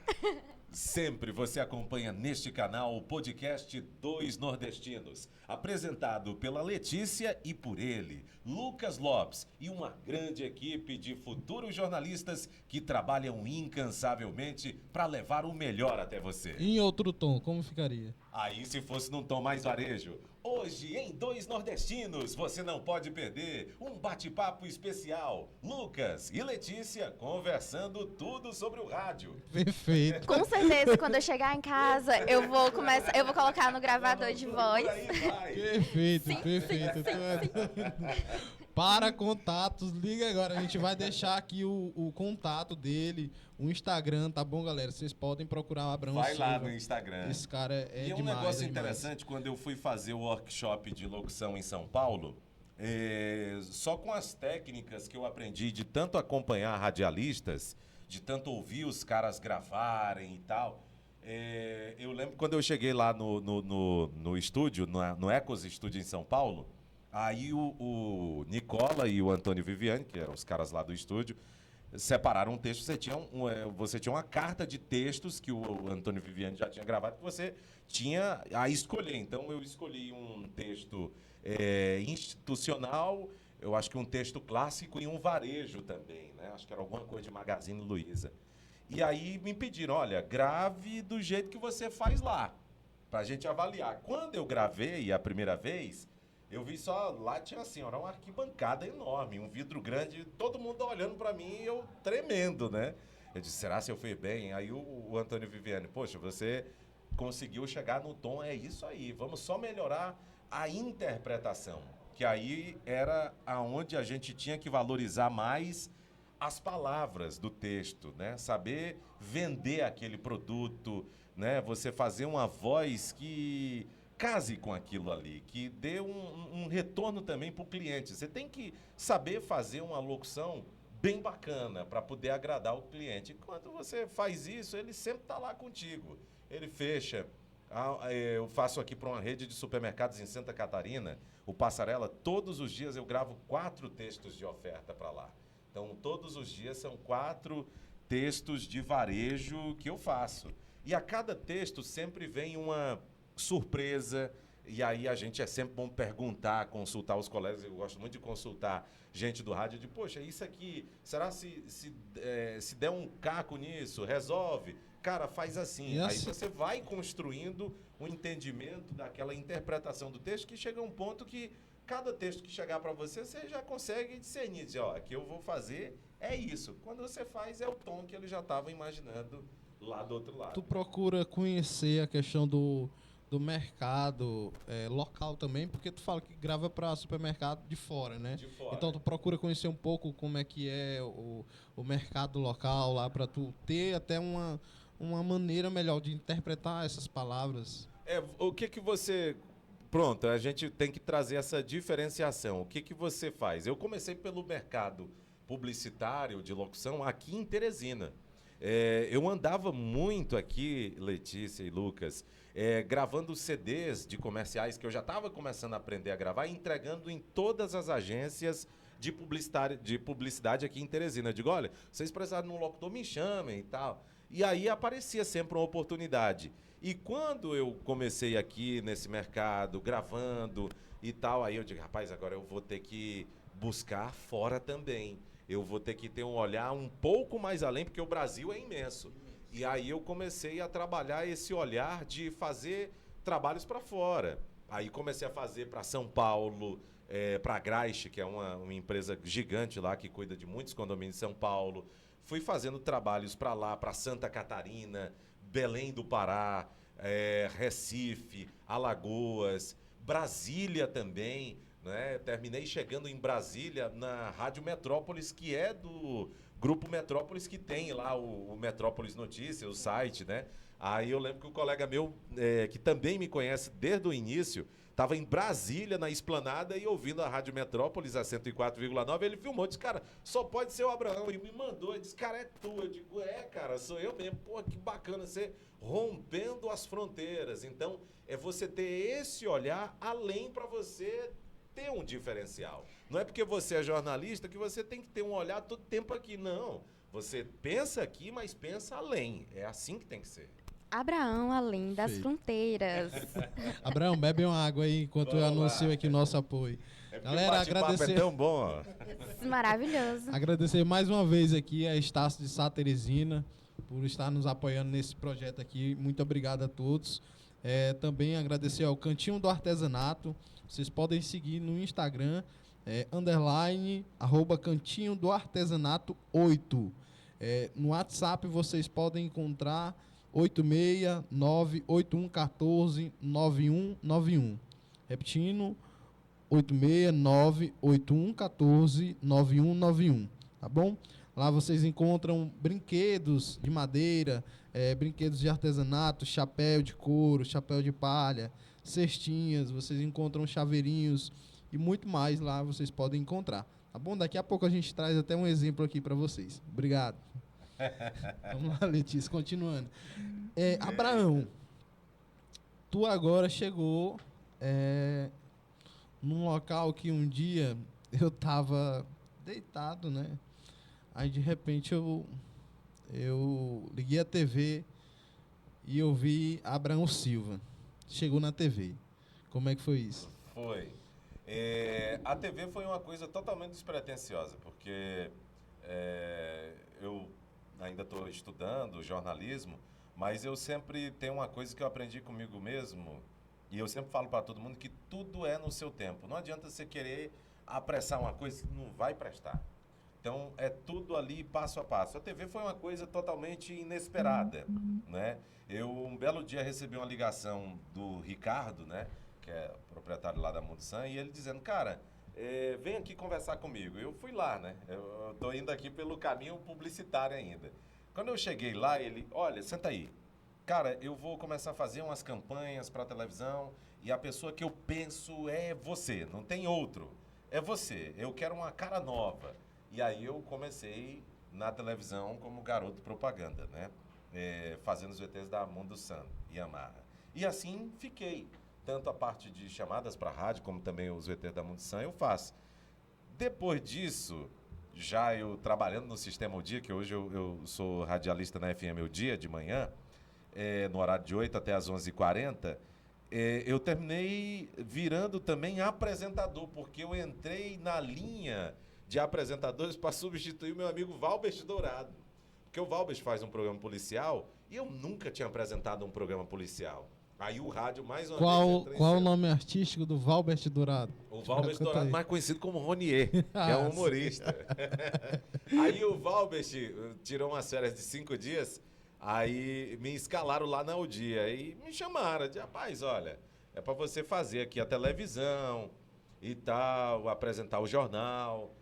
Sempre você acompanha neste canal o podcast 2 Nordestinos, apresentado pela Letícia e por ele, Lucas Lopes, e uma grande equipe de futuros jornalistas que trabalham incansavelmente para levar o melhor até você. Em outro tom, como ficaria? Aí, se fosse num tom mais varejo, hoje em 2 Nordestinos, você não pode perder um bate-papo especial. Lucas e Letícia conversando tudo sobre o rádio. Perfeito. Com certeza, quando eu chegar em casa, eu vou colocar no gravador de voz. Por aí vai. Perfeito, perfeito. Para contatos, liga agora. A gente vai deixar aqui o contato dele, o Instagram, tá bom, galera? Vocês podem procurar o Abrão Vai lá Silva. no Instagram. Esse cara é E um demais. negócio é demais. interessante, quando eu fui fazer o workshop de locução em São Paulo, só com as técnicas que eu aprendi de tanto acompanhar radialistas, de tanto ouvir os caras gravarem e tal, eu lembro quando eu cheguei lá no estúdio, no Ecos Estúdio em São Paulo, aí o Nicola e o Antônio Viviane, que eram os caras lá do estúdio, separaram um texto. Você tinha uma carta de textos que o Antônio Viviane já tinha gravado, que você tinha a escolher. Então, eu escolhi um texto institucional, eu acho que um texto clássico e um varejo também, né? Acho que era alguma coisa de Magazine Luiza. E aí me pediram, olha, grave do jeito que você faz lá, pra gente avaliar. Quando eu gravei a primeira vez, eu vi só, lá tinha assim, era uma arquibancada enorme, um vidro grande, todo mundo olhando pra mim e eu tremendo, né? Eu disse, será se eu fui bem? Aí o Antônio Viviane, poxa, você conseguiu chegar no tom, é isso aí, vamos só melhorar a interpretação, que aí era aonde a gente tinha que valorizar mais as palavras do texto, né? Saber vender aquele produto, né? Você fazer uma voz que case com aquilo ali, que dê um retorno também para o cliente. Você tem que saber fazer uma locução bem bacana para poder agradar o cliente. Quando você faz isso, ele sempre está lá contigo. Ele fecha. Eu faço aqui para uma rede de supermercados em Santa Catarina, o Passarela. Todos os dias eu gravo 4 textos de oferta para lá. Então, todos os dias são 4 textos de varejo que eu faço. E a cada texto sempre vem uma surpresa, e aí a gente é sempre bom perguntar, consultar os colegas. Eu gosto muito de consultar gente do rádio, de, poxa, isso aqui, será se der um caco nisso, resolve? Cara, faz assim. Aí você vai construindo um entendimento daquela interpretação do texto, que chega a um ponto que cada texto que chegar para você, você já consegue discernir, dizer, ó, aqui eu vou fazer É isso. Quando você faz, é o tom que ele já estava imaginando lá do outro lado. Tu procura conhecer a questão do mercado local também, porque tu fala que grava para supermercado de fora, né? De fora. Então tu procura conhecer um pouco como é que é o mercado local lá, para tu ter até uma maneira melhor de interpretar essas palavras. O que você... Pronto, a gente tem que trazer essa diferenciação. O que você faz? Eu comecei pelo mercado publicitário de locução aqui em Teresina. Eu andava muito aqui, Letícia e Lucas, gravando CDs de comerciais que eu já estava começando a aprender a gravar e entregando em todas as agências de publicidade aqui em Teresina. Eu digo, olha, vocês precisaram de um locutor, me chamem e tal. E aí aparecia sempre uma oportunidade. E quando eu comecei aqui nesse mercado, gravando e tal, aí eu digo, rapaz, agora eu vou ter que buscar fora também. Eu vou ter que ter um olhar um pouco mais além, porque o Brasil é imenso. E aí eu comecei a trabalhar esse olhar de fazer trabalhos para fora. Aí comecei a fazer para São Paulo, para a Graiche, que é uma empresa gigante lá que cuida de muitos condomínios de São Paulo. Fui fazendo trabalhos para lá, para Santa Catarina, Belém do Pará, Recife, Alagoas, Brasília também, né? Terminei chegando em Brasília na Rádio Metrópolis, que é do Grupo Metrópolis, que tem lá o Metrópolis Notícias, o site, né? Aí eu lembro que o colega meu, que também me conhece desde o início, estava em Brasília, na Esplanada, e ouvindo a Rádio Metrópolis, a 104,9, ele filmou, disse, cara, só pode ser o Abraão, e me mandou, ele disse, cara, é tu. Eu digo, cara, sou eu mesmo. Pô, que bacana, você rompendo as fronteiras. Então, é você ter esse olhar além para você ter um diferencial. Não é porque você é jornalista que você tem que ter um olhar todo tempo aqui, não. Você pensa aqui, mas pensa além. É assim que tem que ser. Abraão, além das Feito. fronteiras. Abraão, bebe uma água aí enquanto eu anuncio aqui o nosso apoio. Galera, agradecer. É tão bom, ó. Maravilhoso. Agradecer mais uma vez aqui a Estácio de Sá Teresina por estar nos apoiando nesse projeto aqui. Muito obrigado a todos. Também agradecer ao Cantinho do Artesanato. Vocês podem seguir no Instagram, _ Cantinho do Artesanato 8. No WhatsApp vocês podem encontrar 869-8114-9191. Repetindo, 869-8114-9191. Tá bom? Lá vocês encontram brinquedos de madeira, brinquedos de artesanato, chapéu de couro, chapéu de palha, cestinhas, vocês encontram chaveirinhos e muito mais lá vocês podem encontrar. Tá bom? Daqui a pouco a gente traz até um exemplo aqui para vocês. Obrigado. Vamos lá, Letícia, continuando. Abraão, tu agora chegou num local que um dia eu estava deitado, né? Aí de repente eu liguei a TV e eu vi Abraão Silva. Chegou na TV. Como é que foi isso? Foi. A TV foi uma coisa totalmente despretensiosa, porque eu ainda estou estudando jornalismo, mas eu sempre tenho uma coisa que eu aprendi comigo mesmo, e eu sempre falo para todo mundo que tudo é no seu tempo. Não adianta você querer apressar uma coisa que não vai prestar. Então, é tudo ali passo a passo. A TV foi uma coisa totalmente inesperada, né? Eu, um belo dia, recebi uma ligação do Ricardo, né? Que é proprietário lá da Mundsan, e ele dizendo, cara, vem aqui conversar comigo. Eu fui lá, né? Eu estou indo aqui pelo caminho publicitário ainda. Quando eu cheguei lá, ele, olha, senta aí. Cara, eu vou começar a fazer umas campanhas para televisão e a pessoa que eu penso é você, não tem outro. É você, eu quero uma cara nova. E aí eu comecei na televisão como garoto propaganda, né? Fazendo os VTs da Mundsan, Yamaha. E assim fiquei. Tanto a parte de chamadas para rádio, como também os VTs da Mundsan, eu faço. Depois disso, já eu trabalhando no Sistema O Dia, que hoje eu sou radialista na FM O Dia, de manhã, no horário de 8 até as 11h40, eu terminei virando também apresentador, porque eu entrei na linha de apresentadores para substituir o meu amigo Valbert Dourado. Porque o Valbert faz um programa policial e eu nunca tinha apresentado um programa policial. Aí o rádio, mais uma vez, Qual, entra em qual o cena. nome artístico do Valbert Dourado? O Valbert Conta Dourado, aí. mais conhecido como Ronier, que é um humorista. Aí o Valbert tirou umas férias de 5 dias, aí me escalaram lá na Aldia, aí me chamaram, de rapaz, olha, é pra você fazer aqui a televisão e tal, apresentar o jornal.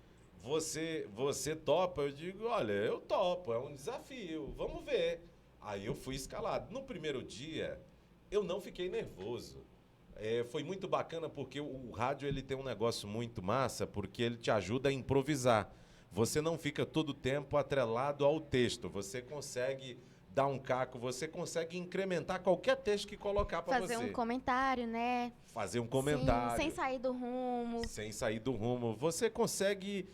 Você topa? Eu digo, olha, eu topo, é um desafio, vamos ver. Aí eu fui escalado. No primeiro dia, eu não fiquei nervoso. Foi muito bacana porque o rádio ele tem um negócio muito massa, porque ele te ajuda a improvisar. Você não fica todo o tempo atrelado ao texto. Você consegue dar um caco, você consegue incrementar qualquer texto que colocar para você. Fazer um comentário, né? Fazer um comentário. Sim, sem sair do rumo. Sem sair do rumo. Você consegue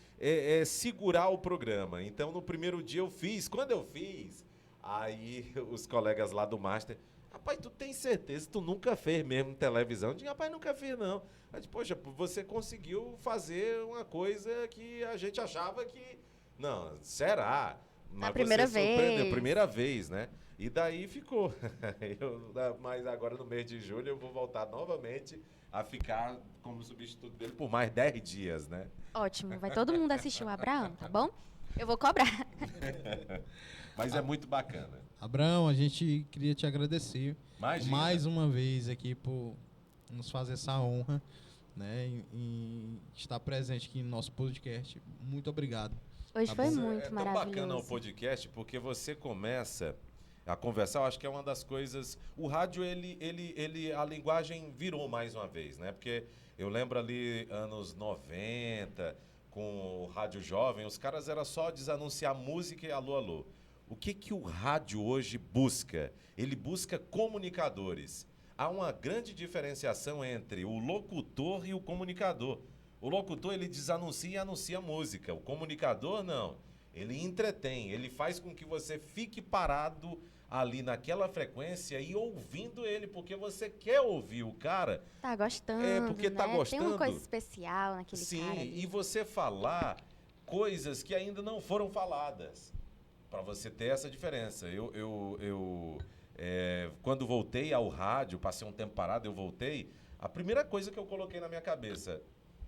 segurar o programa. Então, no primeiro dia eu fiz. Quando eu fiz, aí os colegas lá do Master... Rapaz, tu tem certeza que tu nunca fez mesmo televisão? Eu digo, rapaz, nunca fiz, não. Eu digo, poxa, você conseguiu fazer uma coisa que a gente achava que... Não, será? Mas A primeira você surpreendeu, vez. primeira vez, né? E daí ficou. Mas agora no mês de julho eu vou voltar novamente a ficar como substituto dele por mais 10 dias, né? Ótimo, vai todo mundo assistir o Abraão, tá bom? Eu vou cobrar. Mas é muito bacana. Abraão, a gente queria te agradecer Imagina. mais uma vez aqui por nos fazer essa honra, né, em estar presente aqui no nosso podcast. Muito obrigado. Hoje Tá foi bom. muito É tão bacana o maravilhoso. podcast porque você começa a conversar. Eu acho que é uma das coisas. O rádio, a linguagem virou mais uma vez, né? Porque eu lembro ali anos 90, com o rádio jovem, os caras era só desanunciar música e alô, alô. O que o rádio hoje busca? Ele busca comunicadores. Há uma grande diferenciação entre o locutor e o comunicador. O locutor, ele desanuncia e anuncia música. O comunicador, não. Ele entretém, ele faz com que você fique parado ali naquela frequência e ouvindo ele, porque você quer ouvir o cara. Tá gostando, porque né? tá Tem gostando. uma coisa especial naquele Sim, cara ali. e você falar coisas que ainda não foram faladas. Para você ter essa diferença. Quando voltei ao rádio, passei um tempo parado, eu voltei, a primeira coisa que eu coloquei na minha cabeça,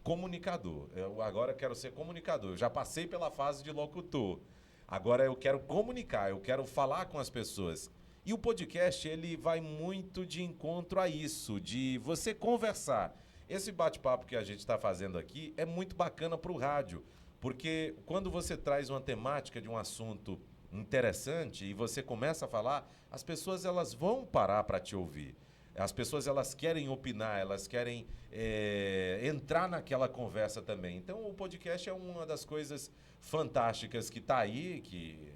comunicador. Eu agora quero ser comunicador. Eu já passei pela fase de locutor. Agora eu quero comunicar, eu quero falar com as pessoas. E o podcast, ele vai muito de encontro a isso, de você conversar. Esse bate-papo que a gente está fazendo aqui é muito bacana para o rádio, porque quando você traz uma temática de um assunto interessante e você começa a falar, as pessoas elas vão parar para te ouvir. As pessoas elas querem opinar, elas querem entrar naquela conversa também. Então o podcast é uma das coisas fantásticas que está aí, que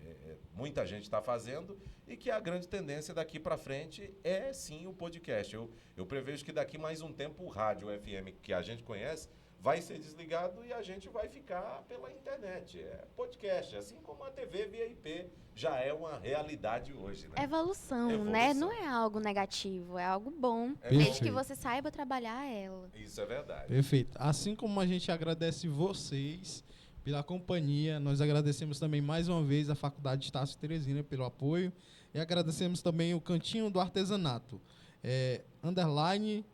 muita gente está fazendo e que a grande tendência daqui para frente é sim o podcast. Eu prevejo que daqui mais um tempo o rádio FM que a gente conhece vai ser desligado e a gente vai ficar pela internet. É podcast, assim como a TV via IP já é uma realidade hoje, né? Evolução, né? Não é algo negativo, é algo bom. Desde que você saiba trabalhar ela. Isso é verdade. Perfeito. Assim como a gente agradece vocês pela companhia, nós agradecemos também mais uma vez a Faculdade de Estácio Teresina pelo apoio e agradecemos também o Cantinho do Artesanato. _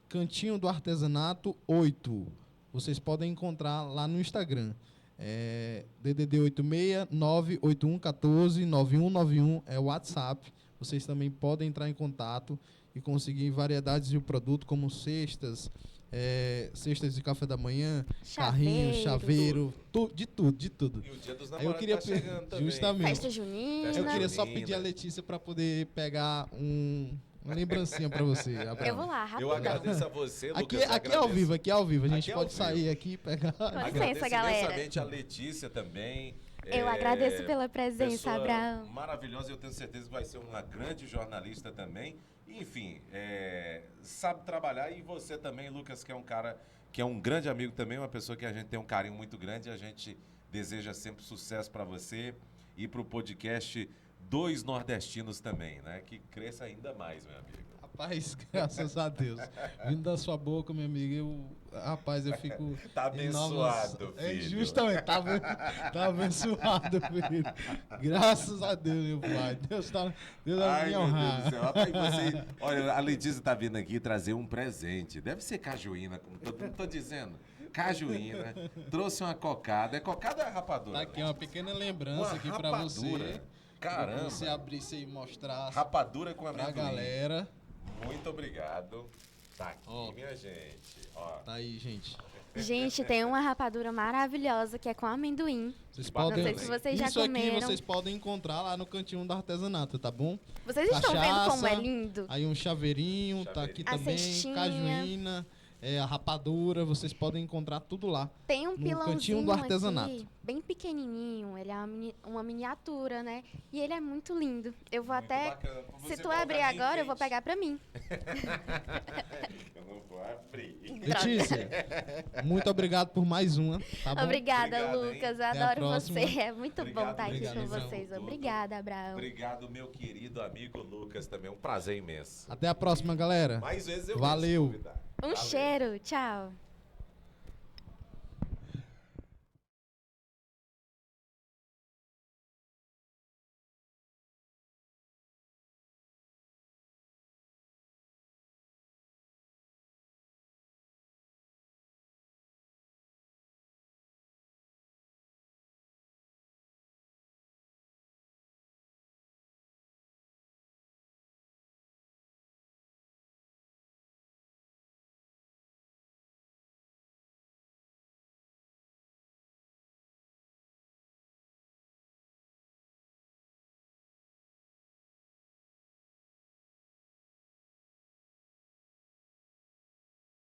Cantinho do Artesanato 8. Vocês podem encontrar lá no Instagram. DDD 86981149191 é o WhatsApp. Vocês também podem entrar em contato e conseguir variedades de produto como cestas, cestas de café da manhã, carrinho, chaveiro, de tudo. E o Dia dos Aí eu Namorados queria tá chegando também. justamente. Festa junina. Festa Eu queria só junina. pedir a Letícia para poder pegar uma lembrancinha para você, Abraão. Eu vou lá, Eu rapidão. agradeço a você, Lucas. Aqui é ao vivo, aqui é ao vivo. A gente Aqui é pode ao sair vivo. aqui e pegar. Com Agradeço licença, galera. imensamente a Letícia também. Eu agradeço pela presença, Pessoa Abraão. maravilhosa, eu tenho certeza que vai ser uma grande jornalista também. Enfim, sabe trabalhar. E você também, Lucas, que é um cara que é um grande amigo também, uma pessoa que a gente tem um carinho muito grande. A gente deseja sempre sucesso para você e para o podcast Dois Nordestinos também, né? Que cresça ainda mais, meu amigo. Rapaz, graças a Deus. Vindo da sua boca, meu amigo, rapaz, eu fico... Tá abençoado, É filho. justamente, tá abençoado, filho. Graças a Deus, meu pai. Deus vai Ai, me meu Deus do honrar. céu. Rapaz, você... Olha, a Letícia tá vindo aqui trazer um presente. Deve ser cajuína, como não tô dizendo. Cajuína. Trouxe uma cocada. É cocada ou é rapadura? Tá aqui uma pequena lembrança Uma aqui pra você. rapadura. Caramba. Pra você abrisse e mostrar Rapadura com pra amendoim. galera. Muito obrigado. Tá aqui, Ó. minha gente. Ó. Tá aí, gente. Gente, tem uma rapadura maravilhosa que é com amendoim. Vocês Bacana. podem... Não sei se vocês já Isso aqui comeram. vocês podem encontrar lá no cantinho do artesanato, tá bom? Vocês estão vendo Cachaça, como é lindo? Aí um chaveirinho, tá aqui A também, cestinha. cajuína, a rapadura, vocês podem encontrar tudo lá. Tem um No pilãozinho cantinho do artesanato. aqui, bem pequenininho. Ele é uma miniatura, né? E ele é muito lindo. Eu vou Muito até... bacana. Pra Se você tu colocar abrir de agora, eu vou enfeite. pegar pra mim. Eu não vou abrir. Letícia, muito obrigado por mais uma, tá bom? Obrigada, Obrigado, hein? Lucas. Até a Adoro próxima. você. É muito Obrigado, bom estar aqui obrigado, com Abraão. vocês. Tudo. Obrigada, Abraão. Obrigado, meu querido amigo Lucas, também. Um prazer imenso. Até a próxima, galera. Mais vezes eu Valeu. venho te convidar. Um Valeu. cheiro. Tchau.